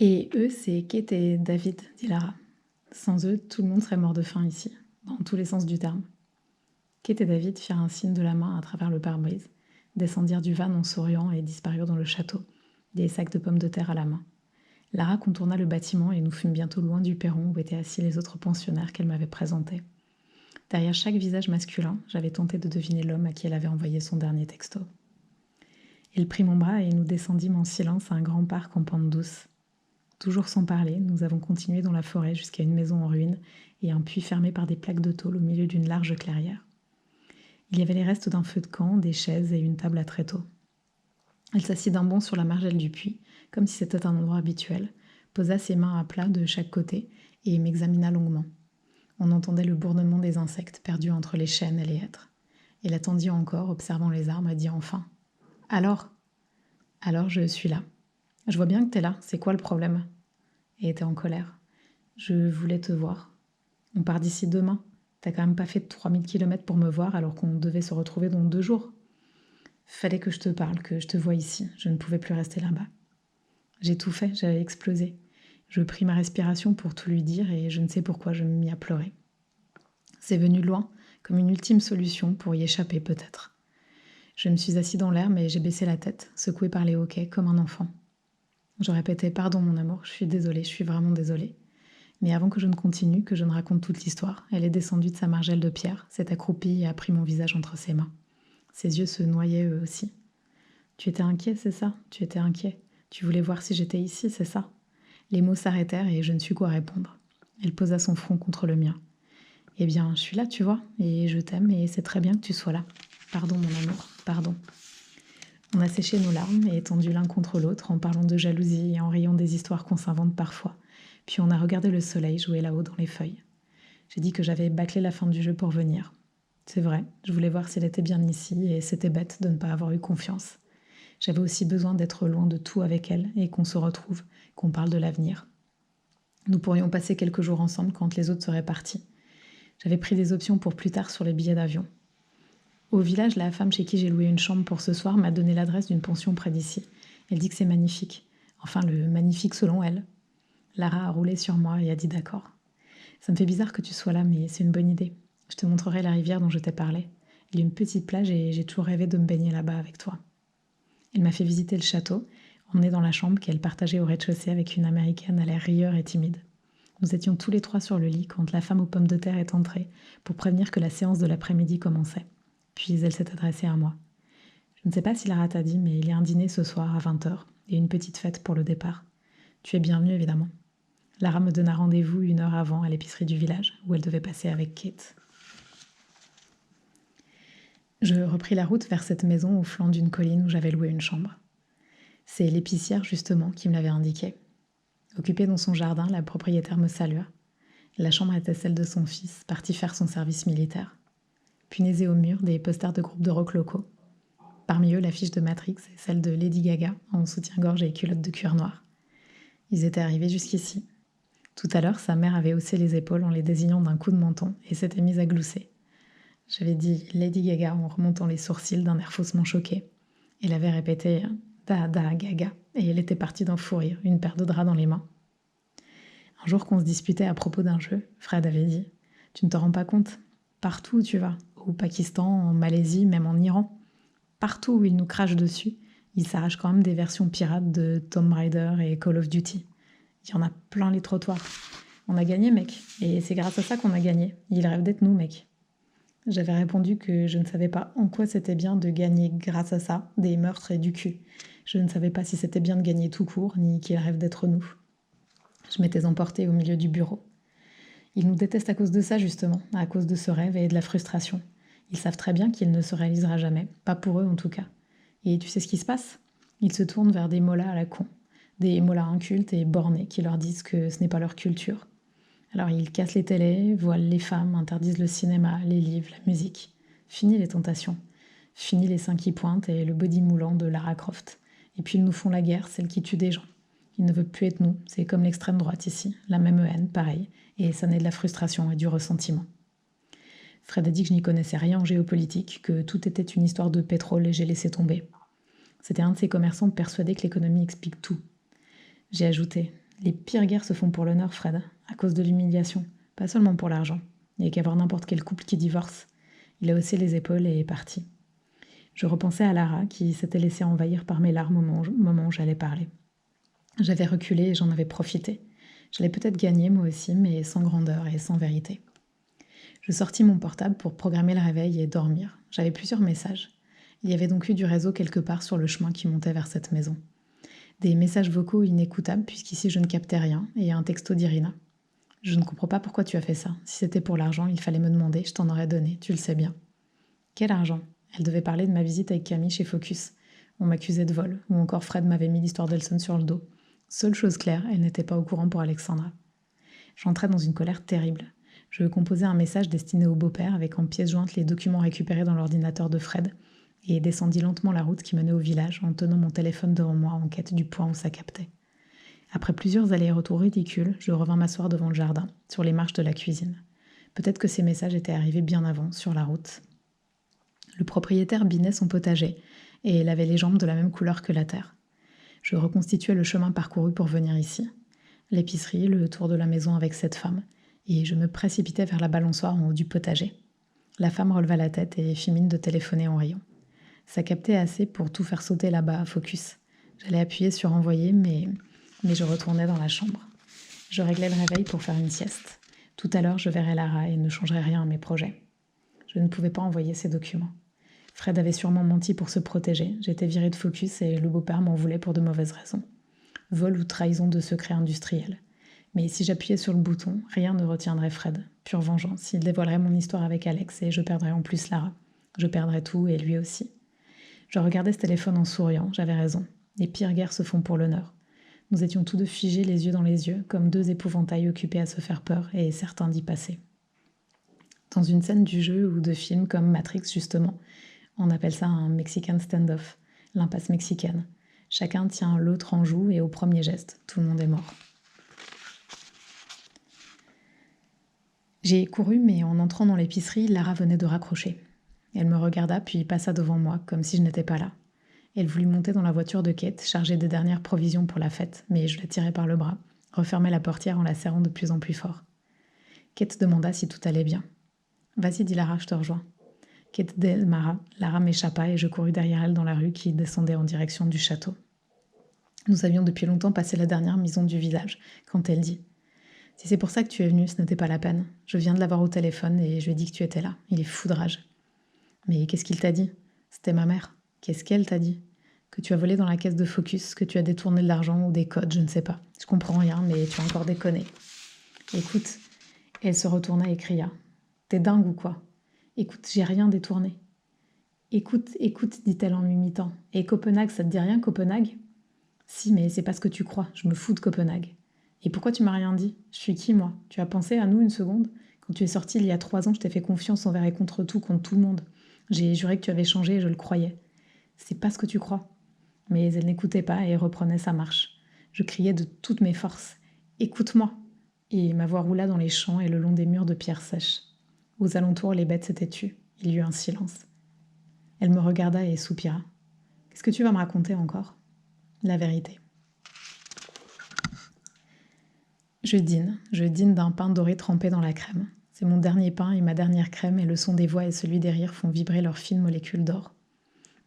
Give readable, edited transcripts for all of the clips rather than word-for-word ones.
Et eux, c'est Kate et David, dit Lara. Sans eux, tout le monde serait mort de faim ici, dans tous les sens du terme. Kate et David firent un signe de la main à travers le pare-brise, descendirent du van en souriant et disparurent dans le château, des sacs de pommes de terre à la main. Lara contourna le bâtiment et nous fûmes bientôt loin du perron où étaient assis les autres pensionnaires qu'elle m'avait présentés. Derrière chaque visage masculin, j'avais tenté de deviner l'homme à qui elle avait envoyé son dernier texto. Elle prit mon bras et nous descendîmes en silence à un grand parc en pente douce. Toujours sans parler, nous avons continué dans la forêt jusqu'à une maison en ruine et un puits fermé par des plaques de tôle au milieu d'une large clairière. Il y avait les restes d'un feu de camp, des chaises et une table à tréteaux. Elle s'assit d'un bond sur la margelle du puits, comme si c'était un endroit habituel, posa ses mains à plat de chaque côté et m'examina longuement. On entendait le bourdonnement des insectes perdus entre les chênes et les hêtres. Elle attendit encore, observant les arbres, et dit enfin « Alors ?»« Alors, je suis là. Je vois bien que t'es là, c'est quoi le problème ?» Et était en colère. « Je voulais te voir. On part d'ici demain. T'as quand même pas fait 3000 km pour me voir alors qu'on devait se retrouver dans 2 jours. Fallait que je te parle, que je te voie ici. Je ne pouvais plus rester là-bas. » J'ai tout fait, j'avais explosé. Je pris ma respiration pour tout lui dire et je ne sais pourquoi je me mis à pleurer. C'est venu de loin, comme une ultime solution pour y échapper peut-être. Je me suis assis dans l'herbe et j'ai baissé la tête, secouée par les hoquets comme un enfant. Je répétais « Pardon mon amour, je suis désolée, je suis vraiment désolée. » Mais avant que je ne continue, que je ne raconte toute l'histoire, elle est descendue de sa margelle de pierre, s'est accroupie et a pris mon visage entre ses mains. Ses yeux se noyaient eux aussi. « Tu étais inquiet, c'est ça ? Tu étais inquiet. Tu voulais voir si j'étais ici, c'est ça ?» Les mots s'arrêtèrent et je ne sus quoi répondre. Elle posa son front contre le mien. « Eh bien, je suis là, tu vois, et je t'aime, et c'est très bien que tu sois là. Pardon, mon amour, pardon. » On a séché nos larmes et étendu l'un contre l'autre en parlant de jalousie et en riant des histoires qu'on s'invente parfois. Puis on a regardé le soleil jouer là-haut dans les feuilles. J'ai dit que j'avais bâclé la fin du jeu pour venir. C'est vrai, je voulais voir s'il était bien ici et c'était bête de ne pas avoir eu confiance. J'avais aussi besoin d'être loin de tout avec elle et qu'on se retrouve, qu'on parle de l'avenir. Nous pourrions passer quelques jours ensemble quand les autres seraient partis. J'avais pris des options pour plus tard sur les billets d'avion. Au village, la femme chez qui j'ai loué une chambre pour ce soir m'a donné l'adresse d'une pension près d'ici. Elle dit que c'est magnifique. Enfin, le magnifique selon elle. Lara a roulé sur moi et a dit d'accord. Ça me fait bizarre que tu sois là, mais c'est une bonne idée. Je te montrerai la rivière dont je t'ai parlé. Il y a une petite plage et j'ai toujours rêvé de me baigner là-bas avec toi. Elle m'a fait visiter le château, emmenée dans la chambre qu'elle partageait au rez-de-chaussée avec une Américaine à l'air rieur et timide. Nous étions tous les 3 sur le lit quand la femme aux pommes de terre est entrée pour prévenir que la séance de l'après-midi commençait. Puis elle s'est adressée à moi. Je ne sais pas si Lara t'a dit, mais il y a un dîner ce soir à 20h et une petite fête pour le départ. Tu es bienvenue, évidemment. Lara me donna rendez-vous 1 heure avant à l'épicerie du village, où elle devait passer avec Kate. Je repris la route vers cette maison au flanc d'une colline où j'avais loué une chambre. C'est l'épicière, justement, qui me l'avait indiqué. Occupée dans son jardin, la propriétaire me salua. La chambre était celle de son fils, parti faire son service militaire. Punaisés au mur, des posters de groupes de rock locaux. Parmi eux, l'affiche de Matrix et celle de Lady Gaga, en soutien-gorge et culotte de cuir noir. Ils étaient arrivés jusqu'ici. Tout à l'heure, sa mère avait haussé les épaules en les désignant d'un coup de menton et s'était mise à glousser. J'avais dit Lady Gaga en remontant les sourcils d'un air faussement choqué. Elle avait répété Da da Gaga et elle était partie d'un fou rire, une paire de draps dans les mains. Un jour qu'on se disputait à propos d'un jeu, Fred avait dit Tu ne te rends pas compte ? Partout où tu vas, au Pakistan, en Malaisie, même en Iran, partout où ils nous crachent dessus, ils s'arrachent quand même des versions pirates de Tomb Raider et Call of Duty. Il y en a plein les trottoirs. On a gagné, mec. Et c'est grâce à ça qu'on a gagné. Ils rêvent d'être nous, mec. J'avais répondu que je ne savais pas en quoi c'était bien de gagner grâce à ça, des meurtres et du cul. Je ne savais pas si c'était bien de gagner tout court, ni qu'ils rêvent d'être nous. Je m'étais emportée au milieu du bureau. Ils nous détestent à cause de ça, justement, à cause de ce rêve et de la frustration. Ils savent très bien qu'il ne se réalisera jamais, pas pour eux en tout cas. Et tu sais ce qui se passe ? Ils se tournent vers des mollahs à la con, des mollahs incultes et bornés qui leur disent que ce n'est pas leur culture. Alors ils cassent les télés, voilent les femmes, interdisent le cinéma, les livres, la musique. Fini les tentations. Fini les seins qui pointent et le body moulant de Lara Croft. Et puis ils nous font la guerre, celle qui tue des gens. Ils ne veulent plus être nous, c'est comme l'extrême droite ici, la même haine, pareil, et ça naît de la frustration et du ressentiment. Fred a dit que je n'y connaissais rien en géopolitique, que tout était une histoire de pétrole et j'ai laissé tomber. C'était un de ces commerçants persuadés que l'économie explique tout. J'ai ajouté, Les pires guerres se font pour l'honneur, Fred, à cause de l'humiliation, pas seulement pour l'argent. Il n'y a qu'à voir n'importe quel couple qui divorce. Il a haussé les épaules et est parti. Je repensais à Lara, qui s'était laissée envahir par mes larmes au moment où j'allais parler. J'avais reculé et j'en avais profité. J'allais peut-être gagner moi aussi, mais sans grandeur et sans vérité. Je sortis mon portable pour programmer le réveil et dormir. J'avais plusieurs messages. Il y avait donc eu du réseau quelque part sur le chemin qui montait vers cette maison. Des messages vocaux inécoutables, puisqu'ici je ne captais rien, et un texto d'Irina. Je ne comprends pas pourquoi tu as fait ça. Si c'était pour l'argent, il fallait me demander, je t'en aurais donné, tu le sais bien. Quel argent? Elle devait parler de ma visite avec Camille chez Focus. On m'accusait de vol, ou encore Fred m'avait mis l'histoire d'Elson sur le dos. Seule chose claire, elle n'était pas au courant pour Alexandra. J'entrais dans une colère terrible. Je composais un message destiné au beau-père avec en pièces jointes les documents récupérés dans l'ordinateur de Fred et descendis lentement la route qui menait au village en tenant mon téléphone devant moi en quête du point où ça captait. Après plusieurs allers-retours ridicules, je revins m'asseoir devant le jardin, sur les marches de la cuisine. Peut-être que ces messages étaient arrivés bien avant, sur la route. Le propriétaire binait son potager et il avait les jambes de la même couleur que la terre. Je reconstituais le chemin parcouru pour venir ici. L'épicerie, le tour de la maison avec cette femme, et je me précipitais vers la balançoire en haut du potager. La femme releva la tête et fit mine de téléphoner en riant. Ça captait assez pour tout faire sauter là-bas à Focus. J'allais appuyer sur envoyer, mais je retournais dans la chambre. Je réglais le réveil pour faire une sieste. Tout à l'heure, je verrais Lara et ne changerais rien à mes projets. Je ne pouvais pas envoyer ces documents. Fred avait sûrement menti pour se protéger. J'étais virée de Focus et le beau-père m'en voulait pour de mauvaises raisons. Vol ou trahison de secrets industriels. Mais si j'appuyais sur le bouton, rien ne retiendrait Fred. Pure vengeance. Il dévoilerait mon histoire avec Alex et je perdrais en plus Lara. Je perdrais tout et lui aussi. Je regardais ce téléphone en souriant. J'avais raison. Les pires guerres se font pour l'honneur. Nous étions tous deux figés les yeux dans les yeux, comme deux épouvantails occupés à se faire peur et certains d'y passer. Dans une scène du jeu ou de film comme Matrix justement, on appelle ça un Mexican standoff, l'impasse mexicaine. Chacun tient l'autre en joue et au premier geste, tout le monde est mort. J'ai couru, mais en entrant dans l'épicerie, Lara venait de raccrocher. Elle me regarda puis passa devant moi, comme si je n'étais pas là. Elle voulut monter dans la voiture de Kate, chargée des dernières provisions pour la fête, mais je la tirai par le bras, refermai la portière en la serrant de plus en plus fort. Kate demanda si tout allait bien. « Vas-y, dit Lara, je te rejoins. » Kate démarra, Lara m'échappa et je courus derrière elle dans la rue qui descendait en direction du château. Nous avions depuis longtemps passé la dernière maison du village, quand elle dit « Si c'est pour ça que tu es venue, ce n'était pas la peine. Je viens de l'avoir au téléphone et je lui ai dit que tu étais là. Il est fou de rage. » « Mais qu'est-ce qu'il t'a dit ? C'était ma mère. Qu'est-ce qu'elle t'a dit ? Que tu as volé dans la caisse de Focus, que tu as détourné de l'argent ou des codes, je ne sais pas. Je comprends rien, mais tu as encore déconné. Écoute. » Elle se retourna et cria. « T'es dingue ou quoi ? Écoute, j'ai rien détourné. » « Écoute, dit-elle en m'imitant. « Et Copenhague, ça te dit rien, Copenhague ? » ?»« Si, mais c'est pas ce que tu crois. Je me fous de Copenhague. »« Et pourquoi tu m'as rien dit ? Je suis qui, moi ? Tu as pensé à nous une seconde ? Quand tu es sortie il y a 3 ans, je t'ai fait confiance envers et contre tout le monde. J'ai juré que tu avais changé et je le croyais. C'est pas ce que tu crois. » Mais elle n'écoutait pas et reprenait sa marche. Je criais de toutes mes forces. « Écoute-moi !» Et ma voix roula dans les champs et le long des murs de pierres sèches. Aux alentours, les bêtes s'étaient tues. Il y eut un silence. Elle me regarda et soupira. « Qu'est-ce que tu vas me raconter encore ?»« La vérité. » Je dîne d'un pain doré trempé dans la crème. C'est mon dernier pain et ma dernière crème et le son des voix et celui des rires font vibrer leurs fines molécules d'or.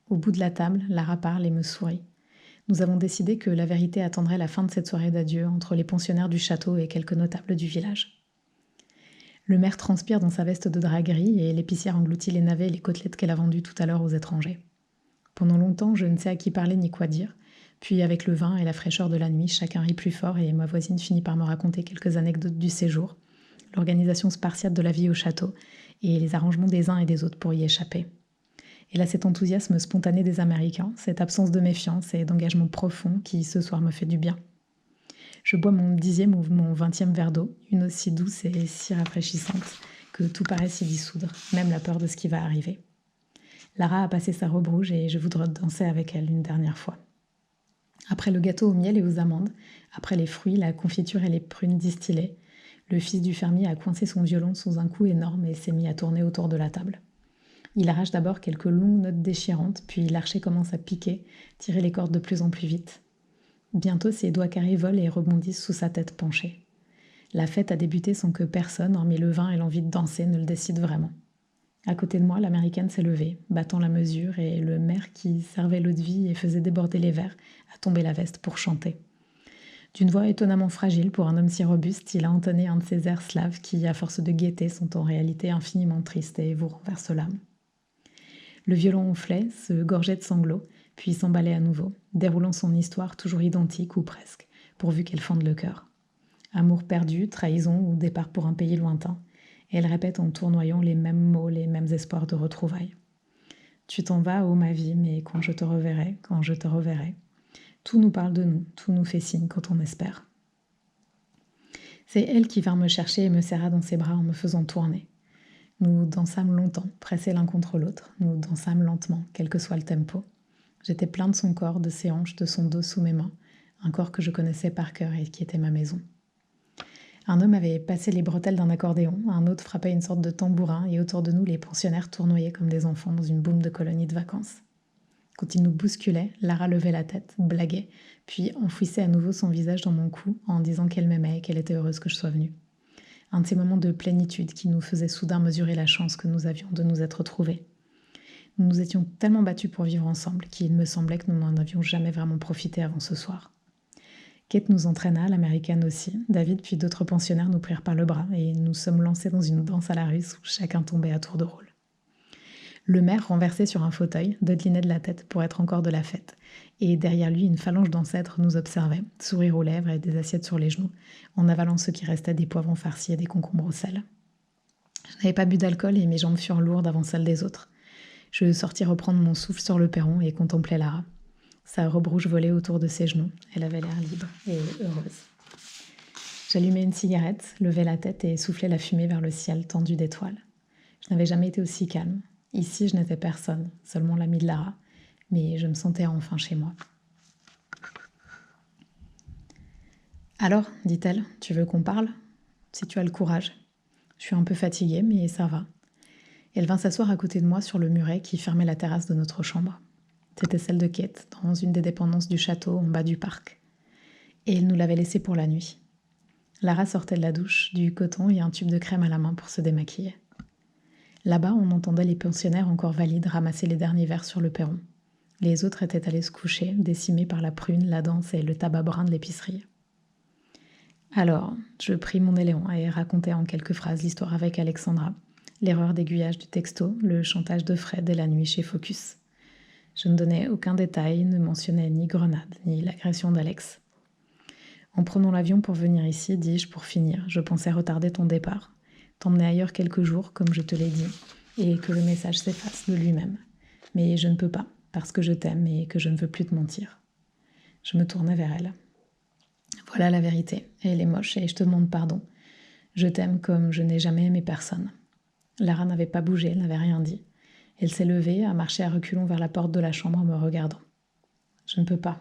Au bout de la table, Lara parle et me sourit. Nous avons décidé que la vérité attendrait la fin de cette soirée d'adieu entre les pensionnaires du château et quelques notables du village. Le maire transpire dans sa veste de drap gris et l'épicière engloutit les navets et les côtelettes qu'elle a vendues tout à l'heure aux étrangers. Pendant longtemps, je ne sais à qui parler ni quoi dire. Puis, avec le vin et la fraîcheur de la nuit, chacun rit plus fort et ma voisine finit par me raconter quelques anecdotes du séjour, l'organisation spartiate de la vie au château et les arrangements des uns et des autres pour y échapper. Et là, cet enthousiasme spontané des Américains, cette absence de méfiance et d'engagement profond qui, ce soir, me fait du bien. Je bois mon 10e ou mon 20e verre d'eau, une eau si douce et si rafraîchissante que tout paraît s'y dissoudre, même la peur de ce qui va arriver. Lara a passé sa robe rouge et je voudrais danser avec elle une dernière fois. Après le gâteau au miel et aux amandes, après les fruits, la confiture et les prunes distillées, le fils du fermier a coincé son violon sous un coup énorme et s'est mis à tourner autour de la table. Il arrache d'abord quelques longues notes déchirantes, puis l'archer commence à piquer, tirer les cordes de plus en plus vite. Bientôt, ses doigts carrés volent et rebondissent sous sa tête penchée. La fête a débuté sans que personne, hormis le vin et l'envie de danser, ne le décide vraiment. À côté de moi, l'américaine s'est levée, battant la mesure, et le maire qui servait l'eau de vie et faisait déborder les verres a tombé la veste pour chanter. D'une voix étonnamment fragile pour un homme si robuste, il a entonné un de ces airs slaves qui, à force de gaieté, sont en réalité infiniment tristes et vous renversent l'âme. Le violon honflait, se gorgeait de sanglots, puis s'emballait à nouveau, déroulant son histoire toujours identique ou presque, pourvu qu'elle fende le cœur. Amour perdu, trahison ou départ pour un pays lointain, et elle répète en tournoyant les mêmes mots, les mêmes espoirs de retrouvailles. Tu t'en vas, ô ma vie, mais quand je te reverrai, quand je te reverrai. Tout nous parle de nous, tout nous fait signe quand on espère. C'est elle qui vint me chercher et me serra dans ses bras en me faisant tourner. Nous dansâmes longtemps, pressés l'un contre l'autre. Nous dansâmes lentement, quel que soit le tempo. J'étais plein de son corps, de ses hanches, de son dos sous mes mains, un corps que je connaissais par cœur et qui était ma maison. Un homme avait passé les bretelles d'un accordéon, un autre frappait une sorte de tambourin, et autour de nous, les pensionnaires tournoyaient comme des enfants dans une boum de colonie de vacances. Quand il nous bousculait, Lara levait la tête, blaguait, puis enfouissait à nouveau son visage dans mon cou en disant qu'elle m'aimait et qu'elle était heureuse que je sois venue. Un de ces moments de plénitude qui nous faisait soudain mesurer la chance que nous avions de nous être trouvés. Nous nous étions tellement battus pour vivre ensemble qu'il me semblait que nous n'en avions jamais vraiment profité avant ce soir. Kate nous entraîna, l'américaine aussi. David puis d'autres pensionnaires nous prirent par le bras et nous sommes lancés dans une danse à la russe où chacun tombait à tour de rôle. Le maire, renversé sur un fauteuil, dodelinait de la tête pour être encore de la fête. Et derrière lui, une phalange d'ancêtres nous observait, sourire aux lèvres et des assiettes sur les genoux, en avalant ce qui restait des poivrons farcis et des concombres au sel. Je n'avais pas bu d'alcool et mes jambes furent lourdes avant celles des autres. Je sortis reprendre mon souffle sur le perron et contemplais Lara. Sa robe rouge volait autour de ses genoux. Elle avait l'air libre et heureuse. J'allumai une cigarette, levai la tête et soufflai la fumée vers le ciel tendu d'étoiles. Je n'avais jamais été aussi calme. Ici, je n'étais personne, seulement l'amie de Lara, mais je me sentais enfin chez moi. « Alors, dit-elle, tu veux qu'on parle ? Si tu as le courage. Je suis un peu fatiguée, mais ça va. » Elle vint s'asseoir à côté de moi sur le muret qui fermait la terrasse de notre chambre. C'était celle de Kate, dans une des dépendances du château, en bas du parc. Et elle nous l'avait laissée pour la nuit. Lara sortait de la douche, du coton et un tube de crème à la main pour se démaquiller. Là-bas, on entendait les pensionnaires encore valides ramasser les derniers verres sur le perron. Les autres étaient allés se coucher, décimés par la prune, la danse et le tabac brun de l'épicerie. Alors, je pris mon élément et racontai en quelques phrases l'histoire avec Alexandra, l'erreur d'aiguillage du texto, le chantage de Fred et la nuit chez Focus. Je ne donnais aucun détail, ne mentionnais ni Grenade, ni l'agression d'Alex. En prenant l'avion pour venir ici, dis-je pour finir, je pensais retarder ton départ, t'emmener ailleurs quelques jours, comme je te l'ai dit, et que le message s'efface de lui-même. Mais je ne peux pas, parce que je t'aime et que je ne veux plus te mentir. Je me tournai vers elle. Voilà la vérité, elle est moche et je te demande pardon. Je t'aime comme je n'ai jamais aimé personne. Lara n'avait pas bougé, elle n'avait rien dit. Elle s'est levée, a marché à reculons vers la porte de la chambre en me regardant. « Je ne peux pas, »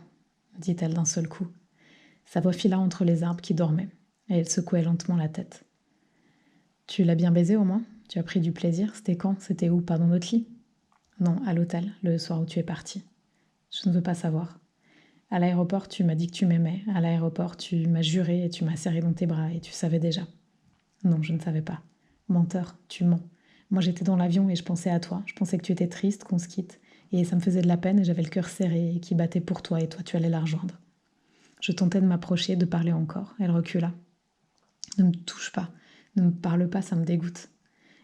dit-elle d'un seul coup. Sa voix fila entre les arbres qui dormaient, et elle secouait lentement la tête. « Tu l'as bien baisé au moins ? Tu as pris du plaisir ? C'était quand ? C'était où ? Pas dans notre lit ? » ?»« Non, à l'hôtel, le soir où tu es parti. »« Je ne veux pas savoir. À l'aéroport, tu m'as dit que tu m'aimais. À l'aéroport, tu m'as juré et tu m'as serré dans tes bras et tu savais déjà. »« Non, je ne savais pas. Menteur, tu mens. Moi, j'étais dans l'avion et je pensais à toi. Je pensais que tu étais triste, qu'on se quitte. Et ça me faisait de la peine et j'avais le cœur serré et qui battait pour toi et toi, tu allais la rejoindre. Je tentais de m'approcher, de parler encore. Elle recula. « Ne me touche pas. Ne me parle pas, ça me dégoûte. »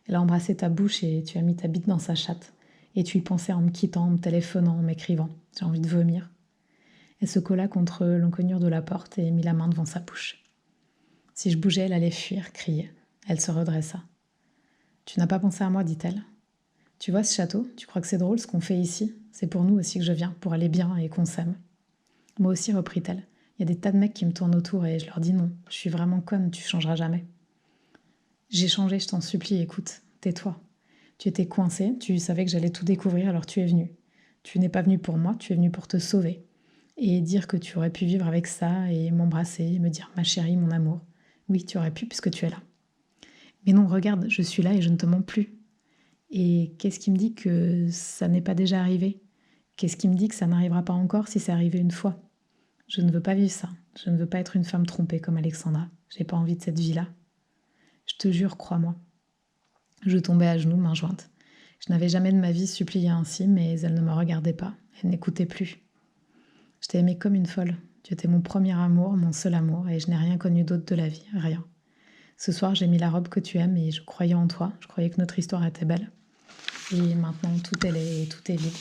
Elle a embrassé ta bouche et tu as mis ta bite dans sa chatte. Et tu y pensais en me quittant, en me téléphonant, en m'écrivant. J'ai envie de vomir. Elle se colla contre l'encoignure de la porte et mit la main devant sa bouche. Si je bougeais, elle allait fuir, crier. Elle se redressa. « Tu n'as pas pensé à moi, dit-elle. Tu vois ce château, tu crois que c'est drôle ce qu'on fait ici ? C'est pour nous aussi que je viens, pour aller bien et qu'on s'aime. » Moi aussi, reprit-elle. Il y a des tas de mecs qui me tournent autour et je leur dis non. Je suis vraiment conne, tu changeras jamais. J'ai changé, je t'en supplie, écoute, tais-toi. Tu étais coincée, tu savais que j'allais tout découvrir, alors tu es venue. Tu n'es pas venue pour moi, tu es venue pour te sauver. Et dire que tu aurais pu vivre avec ça et m'embrasser et me dire ma chérie, mon amour. Oui, tu aurais pu puisque tu es là. Mais non, regarde, je suis là et je ne te mens plus. Et qu'est-ce qui me dit que ça n'est pas déjà arrivé ? Qu'est-ce qui me dit que ça n'arrivera pas encore si c'est arrivé une fois ? Je ne veux pas vivre ça. Je ne veux pas être une femme trompée comme Alexandra. J'ai pas envie de cette vie-là. Je te jure, crois-moi. Je tombais à genoux, mains jointes. Je n'avais jamais de ma vie supplié ainsi, mais elle ne me regardait pas. Elle n'écoutait plus. Je t'ai aimé comme une folle. Tu étais mon premier amour, mon seul amour, et je n'ai rien connu d'autre de la vie, rien. Ce soir, j'ai mis la robe que tu aimes et je croyais en toi. Je croyais que notre histoire était belle. Et maintenant, tout est laid et tout est vide.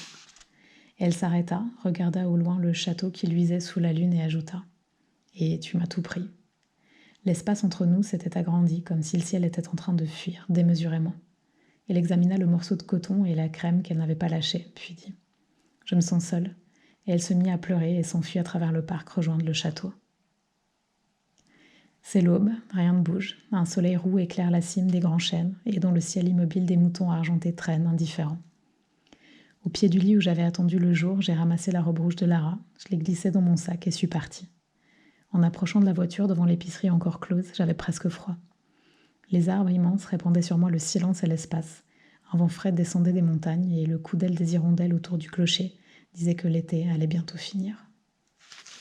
Et elle s'arrêta, regarda au loin le château qui luisait sous la lune et ajouta : Et tu m'as tout pris. L'espace entre nous s'était agrandi, comme si le ciel était en train de fuir, démesurément. Elle examina le morceau de coton et la crème qu'elle n'avait pas lâché, puis dit : Je me sens seule. Et elle se mit à pleurer et s'enfuit à travers le parc rejoindre le château. C'est l'aube, rien ne bouge. Un soleil roux éclaire la cime des grands chênes et dans le ciel immobile des moutons argentés traînent, indifférents. Au pied du lit où j'avais attendu le jour, j'ai ramassé la robe rouge de Lara, je l'ai glissée dans mon sac et suis partie. En approchant de la voiture devant l'épicerie encore close, j'avais presque froid. Les arbres immenses répandaient sur moi le silence et l'espace. Un vent frais descendait des montagnes et le coup d'aile des hirondelles autour du clocher disait que l'été allait bientôt finir.